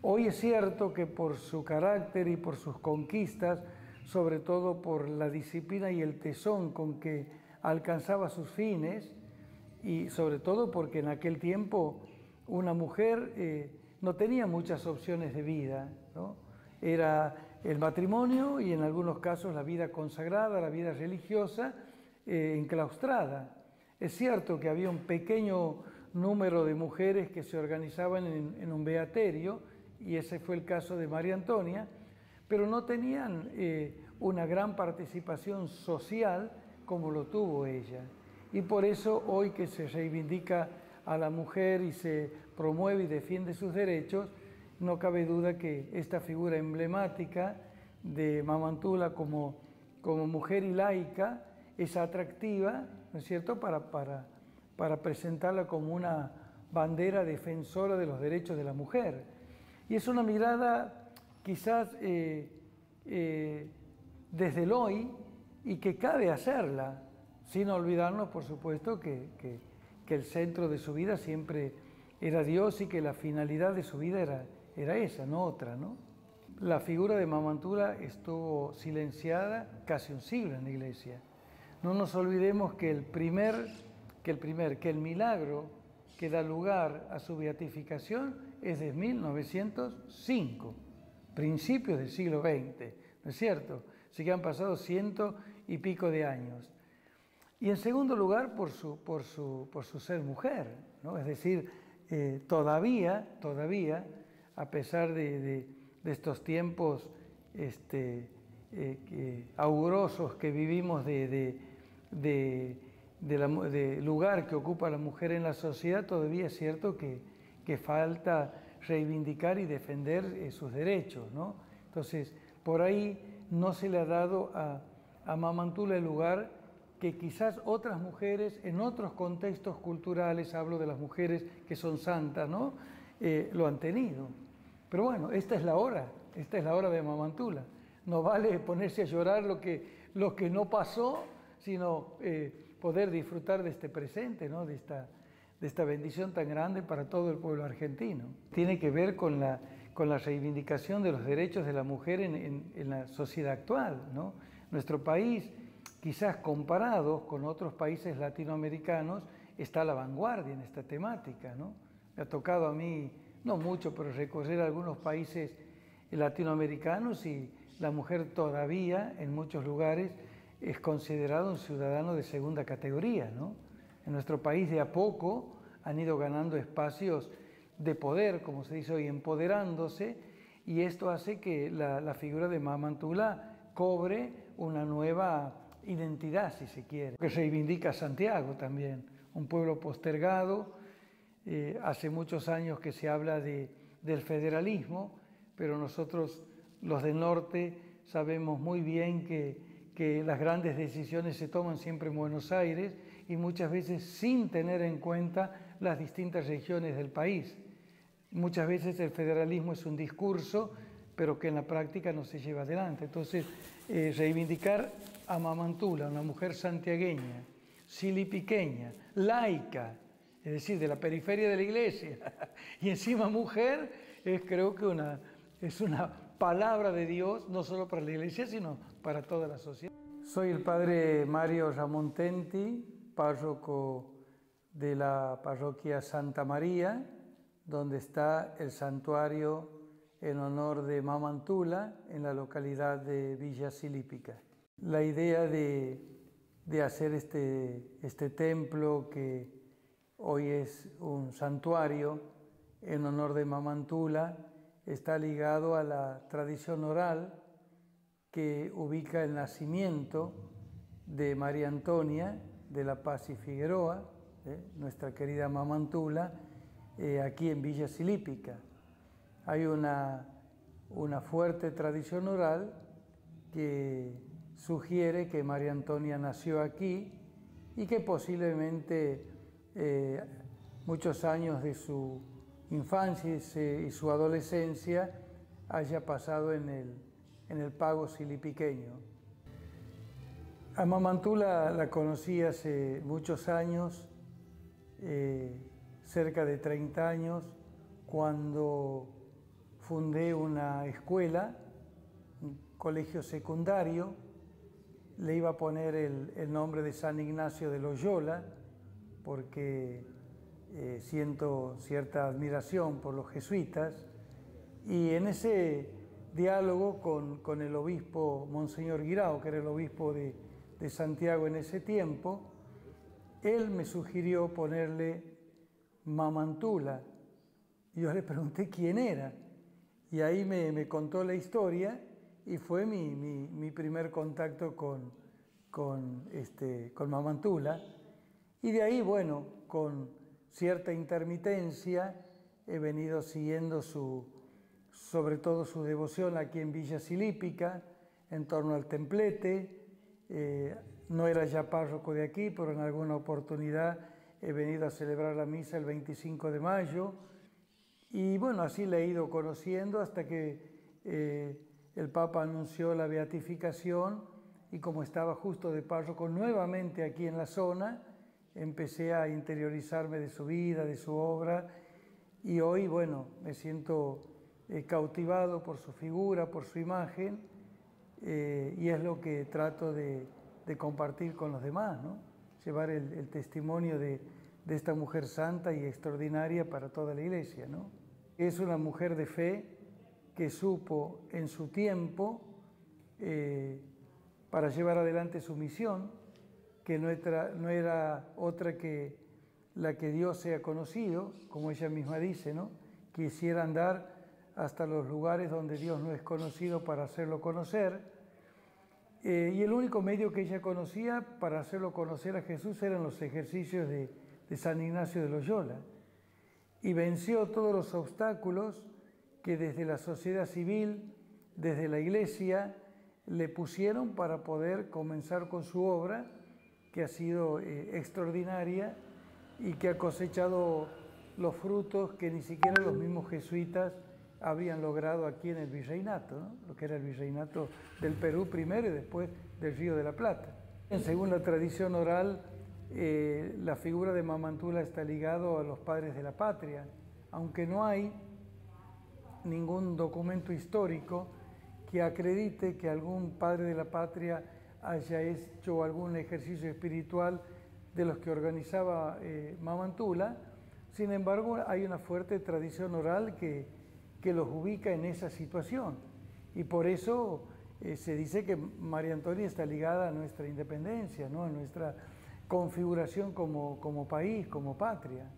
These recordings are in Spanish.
Hoy es cierto que por su carácter y por sus conquistas, sobre todo por la disciplina y el tesón con que alcanzaba sus fines, y sobre todo porque en aquel tiempo una mujer no tenía muchas opciones de vida, ¿no? Era el matrimonio y en algunos casos la vida consagrada, la vida religiosa, enclaustrada. Es cierto que había un pequeño número de mujeres que se organizaban en un beaterio, y ese fue el caso de María Antonia, pero no tenían una gran participación social como lo tuvo ella. Y por eso hoy que se reivindica a la mujer y se promueve y defiende sus derechos, no cabe duda que esta figura emblemática de Mamantula como mujer y laica es atractiva, ¿no es cierto?, para presentarla como una bandera defensora de los derechos de la mujer. Y es una mirada quizás desde el hoy, y que cabe hacerla, sin olvidarnos, por supuesto, que el centro de su vida siempre era Dios y que la finalidad de su vida era esa, no otra, ¿no? La figura de Mamantula estuvo silenciada casi un siglo en la Iglesia. No nos olvidemos que el milagro que da lugar a su beatificación es de 1905, principios del siglo XX, ¿no es cierto? Así que han pasado 100 y pico de años. Y en segundo lugar, por su ser mujer, ¿no? Es decir, todavía, a pesar de estos tiempos augurosos que vivimos de lugar que ocupa la mujer en la sociedad, todavía es cierto que falta reivindicar y defender sus derechos, ¿no? Entonces, por ahí no se le ha dado a Mamantula el lugar que quizás otras mujeres en otros contextos culturales, hablo de las mujeres que son santas, ¿no?, lo han tenido. Pero bueno, esta es la hora de Mamantula. No vale ponerse a llorar lo que no pasó, sino poder disfrutar de este presente, ¿no?, de esta bendición tan grande para todo el pueblo argentino. Tiene que ver con la reivindicación de los derechos de la mujer en la sociedad actual, ¿no? Nuestro país, quizás comparados con otros países latinoamericanos, está a la vanguardia en esta temática, ¿no? Me ha tocado a mí, no mucho, pero recorrer algunos países latinoamericanos y la mujer todavía, en muchos lugares, es considerado un ciudadano de segunda categoría, ¿no? En nuestro país de a poco han ido ganando espacios de poder, como se dice hoy, empoderándose, y esto hace que la figura de Mamantula cobre una nueva identidad, si se quiere, que reivindica a Santiago también, un pueblo postergado. Hace muchos años que se habla del federalismo, pero nosotros, los del norte, sabemos muy bien que las grandes decisiones se toman siempre en Buenos Aires y muchas veces sin tener en cuenta las distintas regiones del país. Muchas veces el federalismo es un discurso, pero que en la práctica no se lleva adelante. Entonces, reivindicar a Mamantula, una mujer santiagueña, silipiqueña, laica, es decir, de la periferia de la iglesia, y encima mujer, creo que es una palabra de Dios, no solo para la iglesia, sino para toda la sociedad. Soy el padre Mario Ramón Tenti, párroco de la parroquia Santa María, donde está el santuario en honor de Mamantula en la localidad de Villa Silípica. La idea de hacer este templo, que hoy es un santuario en honor de Mamantula, está ligado a la tradición oral que ubica el nacimiento de María Antonia de la Paz y Figueroa, nuestra querida Mamantula, aquí en Villa Silípica. Hay una fuerte tradición oral que sugiere que María Antonia nació aquí y que posiblemente muchos años de su infancia y su adolescencia haya pasado en el pago silipiqueño. A Mamantula la conocí hace muchos años, cerca de 30 años, cuando fundé una escuela, un colegio secundario, le iba a poner el nombre de San Ignacio de Loyola, porque siento cierta admiración por los jesuitas, y en ese diálogo con el obispo Monseñor Guirao, que era el obispo de Santiago en ese tiempo, él me sugirió ponerle Mamantula. Y yo le pregunté quién era, y ahí me contó la historia, y fue mi primer contacto con Mamantula. Y de ahí, bueno, con cierta intermitencia, he venido siguiendo sobre todo su devoción aquí en Villa Silípica, en torno al templete. No era ya párroco de aquí, pero en alguna oportunidad he venido a celebrar la misa el 25 de mayo. Y bueno, así la he ido conociendo hasta que el Papa anunció la beatificación, y como estaba justo de párroco nuevamente aquí en la zona, empecé a interiorizarme de su vida, de su obra, y hoy, bueno, me siento cautivado por su figura, por su imagen, y es lo que trato de compartir con los demás, ¿no? Llevar el testimonio de esta mujer santa y extraordinaria para toda la Iglesia, ¿no? Es una mujer de fe que supo en su tiempo, para llevar adelante su misión, que no era otra que la que Dios sea conocido, como ella misma dice, ¿no? Quisiera andar hasta los lugares donde Dios no es conocido para hacerlo conocer. Y el único medio que ella conocía para hacerlo conocer a Jesús eran los ejercicios de San Ignacio de Loyola. Y venció todos los obstáculos que desde la sociedad civil, desde la Iglesia, le pusieron para poder comenzar con su obra, que ha sido extraordinaria y que ha cosechado los frutos que ni siquiera los mismos jesuitas habían logrado aquí en el virreinato, ¿no? Lo que era el virreinato del Perú primero y después del Río de la Plata. Según la tradición oral, la figura de Mamantula está ligado a los padres de la patria, aunque no hay ningún documento histórico que acredite que algún padre de la patria haya hecho algún ejercicio espiritual de los que organizaba Mamantula. Sin embargo, hay una fuerte tradición oral que los ubica en esa situación, y por eso se dice que María Antonia está ligada a nuestra independencia, ¿no? A nuestra configuración como país, como patria.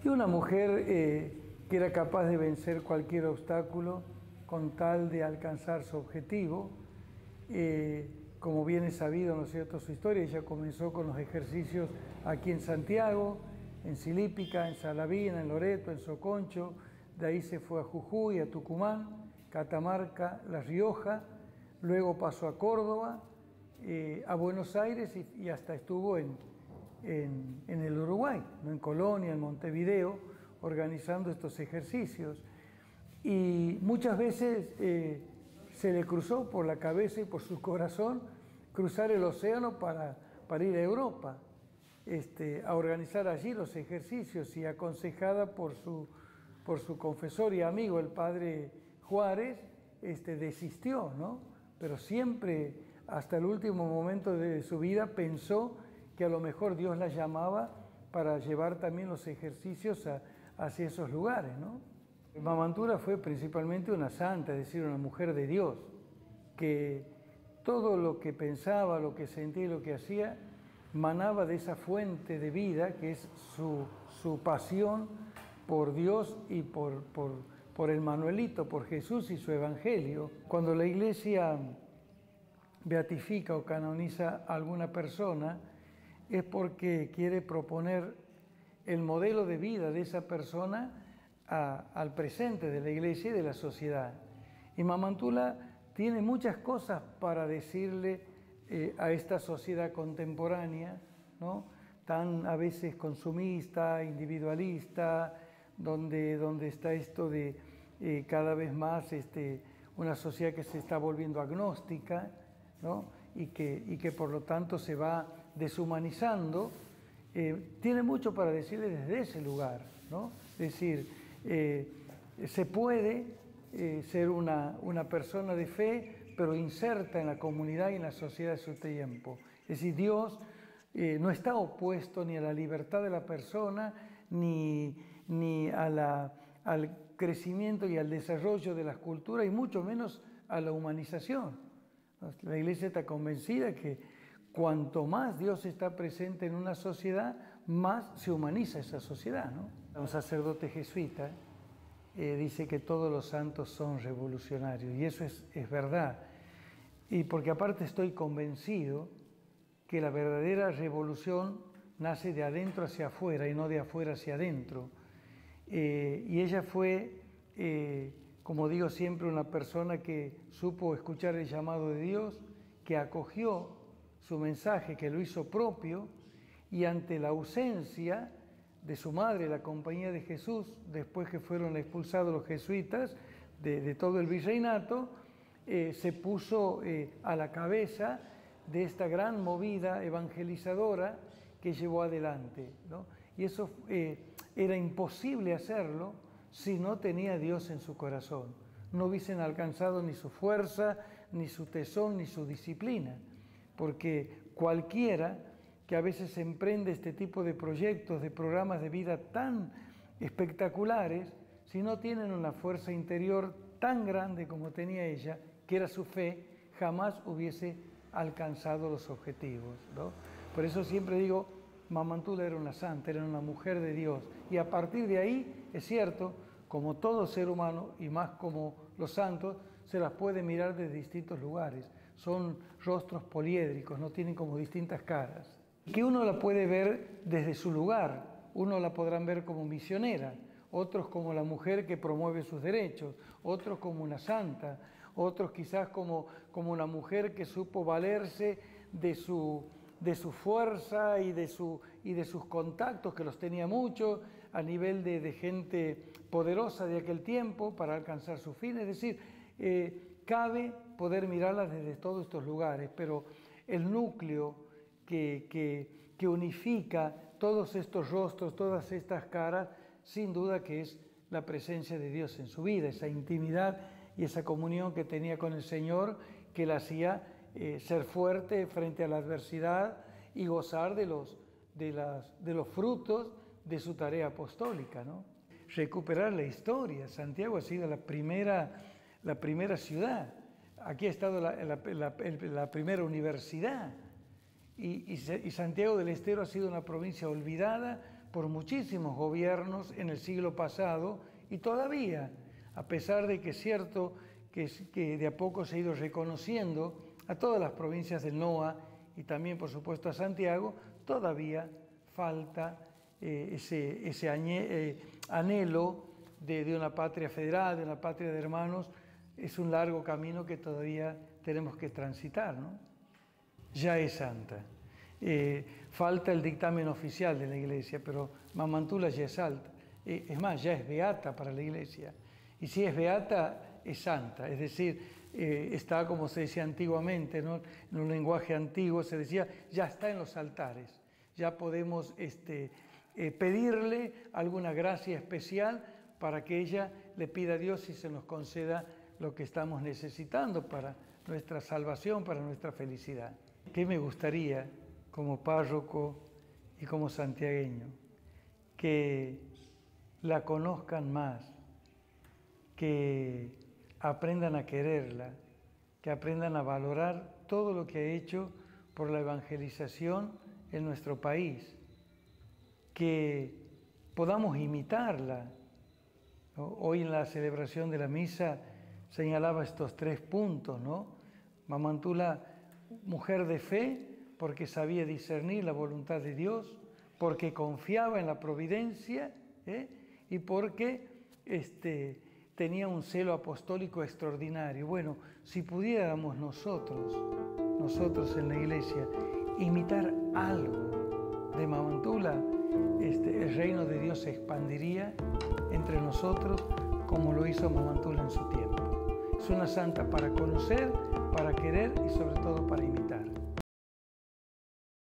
Y una mujer que era capaz de vencer cualquier obstáculo con tal de alcanzar su objetivo. Como bien es sabido, ¿no es cierto?, su historia, ella comenzó con los ejercicios aquí en Santiago, en Silípica, en Salavina, en Loreto, en Soconcho. De ahí se fue a Jujuy, a Tucumán, Catamarca, La Rioja, luego pasó a Córdoba, a Buenos Aires, y hasta estuvo en el Uruguay, ¿no? En Colonia, en Montevideo, organizando estos ejercicios. Y muchas veces se le cruzó por la cabeza y por su corazón cruzar el océano para ir a Europa, a organizar allí los ejercicios, y aconsejada por su confesor y amigo, el padre Juárez, desistió, ¿no? Pero siempre, hasta el último momento de su vida, pensó que a lo mejor Dios la llamaba para llevar también los ejercicios hacia esos lugares, ¿no? Mamantula fue principalmente una santa, es decir, una mujer de Dios, que todo lo que pensaba, lo que sentía y lo que hacía manaba de esa fuente de vida que es su pasión por Dios y por el Manuelito, por Jesús y su Evangelio. Cuando la Iglesia beatifica o canoniza a alguna persona, es porque quiere proponer el modelo de vida de esa persona al presente de la Iglesia y de la sociedad. Y Mamantula tiene muchas cosas para decirle a esta sociedad contemporánea, ¿no? Tan a veces consumista, individualista, donde está esto de cada vez más una sociedad que se está volviendo agnóstica, ¿no? y que por lo tanto se va deshumanizando. Tiene mucho para decirle desde ese lugar, ¿no? Es decir, se puede ser una persona de fe, pero inserta en la comunidad y en la sociedad de su tiempo. Es decir, Dios no está opuesto ni a la libertad de la persona, ni al crecimiento y al desarrollo de las culturas, y mucho menos a la humanización. La Iglesia está convencida que cuanto más Dios está presente en una sociedad, más se humaniza esa sociedad, ¿no? Un sacerdote jesuita dice que todos los santos son revolucionarios, y eso es verdad. Y porque aparte estoy convencido que la verdadera revolución nace de adentro hacia afuera y no de afuera hacia adentro. Y ella fue, como digo siempre, una persona que supo escuchar el llamado de Dios, que acogió su mensaje, que lo hizo propio, y ante la ausencia de su madre, la Compañía de Jesús, después que fueron expulsados los jesuitas de todo el virreinato, se puso a la cabeza de esta gran movida evangelizadora que llevó adelante, ¿no? Y eso era imposible hacerlo si no tenía a Dios en su corazón. No hubiesen alcanzado ni su fuerza, ni su tesón, ni su disciplina, porque cualquiera que a veces emprende este tipo de proyectos, de programas de vida tan espectaculares, si no tienen una fuerza interior tan grande como tenía ella, que era su fe, jamás hubiese alcanzado los objetivos, ¿no? Por eso siempre digo, Mamantula era una santa, era una mujer de Dios, y a partir de ahí, es cierto, como todo ser humano, y más como los santos, se las puede mirar desde distintos lugares. Son rostros poliédricos, no tienen como distintas caras. Que uno la puede ver desde su lugar, uno la podrán ver como misionera, otros como la mujer que promueve sus derechos, otros como una santa, otros quizás como una mujer que supo valerse de su fuerza y de sus contactos, que los tenía mucho, a nivel de gente poderosa de aquel tiempo para alcanzar su fin. Es decir, cabe poder mirarlas desde todos estos lugares, pero el núcleo que unifica todos estos rostros, todas estas caras, sin duda que es la presencia de Dios en su vida, esa intimidad y esa comunión que tenía con el Señor, que la hacía ser fuerte frente a la adversidad y gozar de los frutos de su tarea apostólica, ¿no? Recuperar la historia. Santiago ha sido la primera ciudad. Aquí ha estado la primera universidad. Y Santiago del Estero ha sido una provincia olvidada por muchísimos gobiernos en el siglo pasado, y todavía, a pesar de que es cierto que de a poco se ha ido reconociendo a todas las provincias del NOA y también, por supuesto, a Santiago, todavía falta ese anhelo de una patria federal, de una patria de hermanos. Es un largo camino que todavía tenemos que transitar, ¿no? Ya es santa. Falta el dictamen oficial de la Iglesia, pero Mamantula ya es alta. Es más, ya es beata para la Iglesia. Y si es beata, es santa. Es decir, está, como se decía antiguamente, ¿no? En un lenguaje antiguo se decía, ya está en los altares. Ya podemos pedirle alguna gracia especial para que ella le pida a Dios y se nos conceda lo que estamos necesitando para nuestra salvación, para nuestra felicidad. ¿Qué me gustaría como párroco y como santiagueño? Que la conozcan más, que aprendan a quererla, que aprendan a valorar todo lo que ha hecho por la evangelización en nuestro país, que podamos imitarla, ¿no? Hoy en la celebración de la misa señalaba estos 3 puntos, ¿no? Mamantula, mujer de fe, porque sabía discernir la voluntad de Dios, porque confiaba en la providencia, y porque tenía un celo apostólico extraordinario. Bueno, si pudiéramos nosotros en la Iglesia, imitar algo de Mamantula, el reino de Dios se expandiría entre nosotros como lo hizo Mamantula en su tiempo. Es una santa para conocer, para querer y sobre todo para imitar.